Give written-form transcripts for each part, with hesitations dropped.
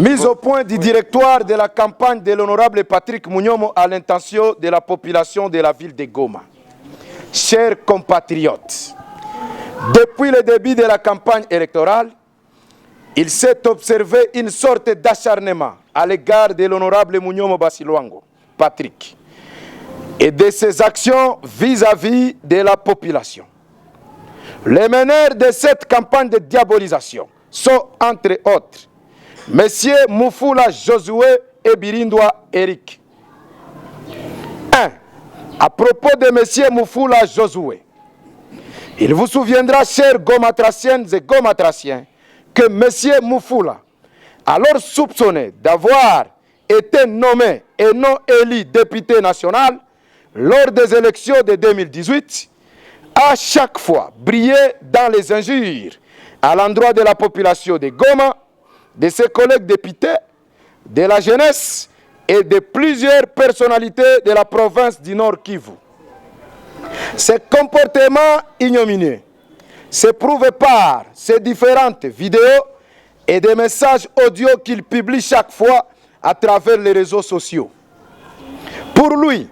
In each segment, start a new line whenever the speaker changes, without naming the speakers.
Mise au point du directoire de la campagne de l'honorable Patrick Munyoma à l'intention de la population de la ville de Goma. Chers compatriotes, depuis le début de la campagne électorale, il s'est observé une sorte d'acharnement à l'égard de l'honorable Munyoma Basilwango, Patrick, et de ses actions vis-à-vis de la population. Les meneurs de cette campagne de diabolisation sont, entre autres, Messieurs Mufula Josué et Birindwa Eric. 1. À propos de Messieurs Mufula Josué, il vous souviendra, chers gomatraciennes et gomatraciens, que Messieurs Mufula, alors soupçonné d'avoir été nommé et non élu député national lors des élections de 2018, a chaque fois brillé dans les injures à l'endroit de la population de Goma, de ses collègues députés, de la jeunesse et de plusieurs personnalités de la province du Nord Kivu. Ce comportement ignominieux se prouve par ces différentes vidéos et des messages audio qu'il publie chaque fois à travers les réseaux sociaux. Pour lui,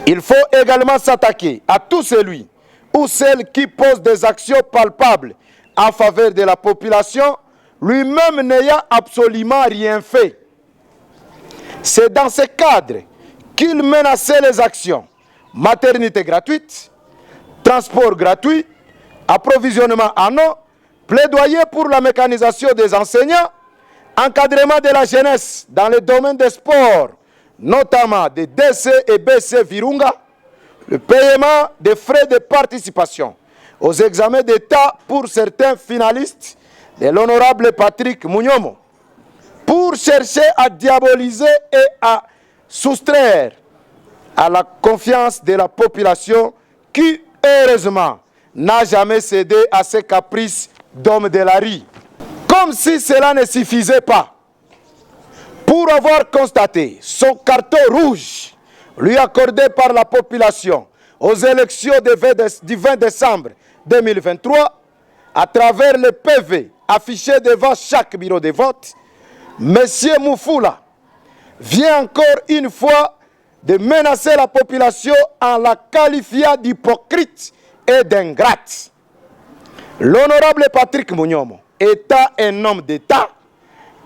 il faut également s'attaquer à tout celui ou celle qui pose des actions palpables en faveur de la population, lui-même n'ayant absolument rien fait. C'est dans ce cadre qu'il menaçait les actions maternité gratuite, transport gratuit, approvisionnement en eau, plaidoyer pour la mécanisation des enseignants, encadrement de la jeunesse dans le domaine des sports, notamment des DC et BC Virunga, le paiement des frais de participation aux examens d'État pour certains finalistes de l'honorable Patrick Munyoma, pour chercher à diaboliser et à soustraire à la confiance de la population qui, heureusement, n'a jamais cédé à ses caprices d'homme de la rue. Comme si cela ne suffisait pas, pour avoir constaté son carton rouge lui accordé par la population aux élections du 20 décembre 2023, à travers le PV affiché devant chaque bureau de vote, M. Mufula vient encore une fois de menacer la population en la qualifiant d'hypocrite et d'ingrate. L'honorable Patrick Munyoma, étant un homme d'État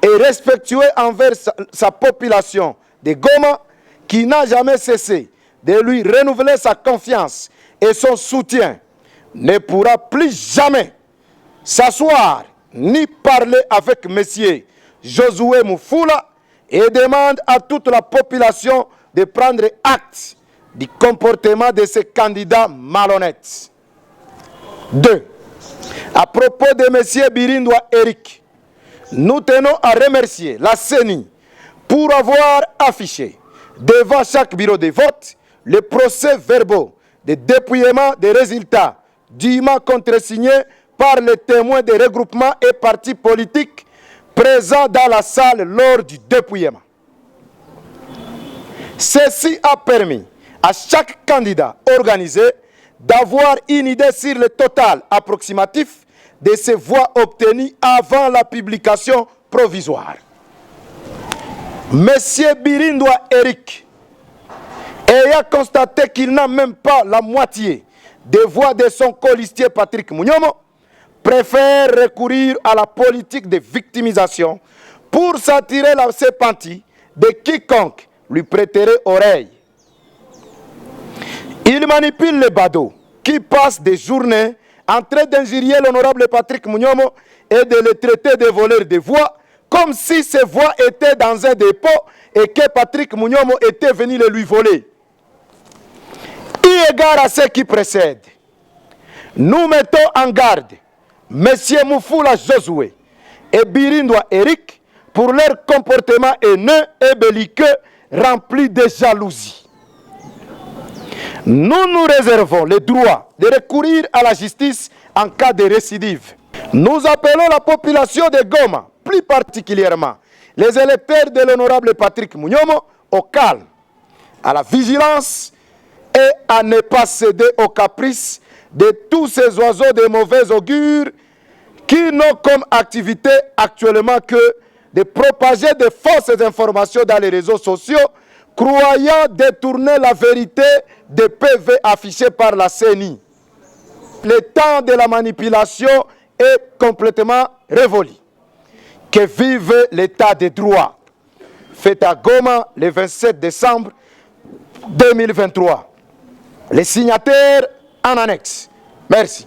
et respectueux envers sa population de Goma, qui n'a jamais cessé de lui renouveler sa confiance et son soutien, ne pourra plus jamais s'asseoir ni parler avec M. Josué Mufula et demande à toute la population de prendre acte du comportement de ces candidats malhonnêtes. 2. À propos de M. Birindwa Eric, nous tenons à remercier la CENI pour avoir affiché devant chaque bureau de vote les procès-verbaux de dépouillement des résultats dûment contresignés par les témoins des regroupements et partis politiques présents dans la salle lors du dépouillement. Ceci a permis à chaque candidat organisé d'avoir une idée sur le total approximatif de ses voix obtenues avant la publication provisoire. Monsieur Birindwa Eric, ayant constaté qu'il n'a même pas la moitié des voix de son colistier Patrick Munyoma, préfère recourir à la politique de victimisation pour s'attirer la sympathie de quiconque lui prêterait oreille. Il manipule les badauds qui passent des journées en train d'injurier l'honorable Patrick Munyoma et de le traiter de voleur de voix, comme si ces voix étaient dans un dépôt et que Patrick Munyoma était venu les lui voler. Eu égard à ce qui précède, nous mettons en garde M. Mufula Josué et Birindwa Eric pour leur comportement haineux et belliqueux rempli de jalousie. Nous nous réservons le droit de recourir à la justice en cas de récidive. Nous appelons la population de Goma, plus particulièrement les électeurs de l'honorable Patrick Munyoma, au calme, à la vigilance et à ne pas céder aux caprices de tous ces oiseaux de mauvais augure qui n'ont comme activité actuellement que de propager de fausses informations dans les réseaux sociaux, croyant détourner la vérité des PV affichés par la CENI. Le temps de la manipulation est complètement révolu. Que vive l'état de droit. Fait à Goma le 27 décembre 2023. Les signataires en annexe. Merci.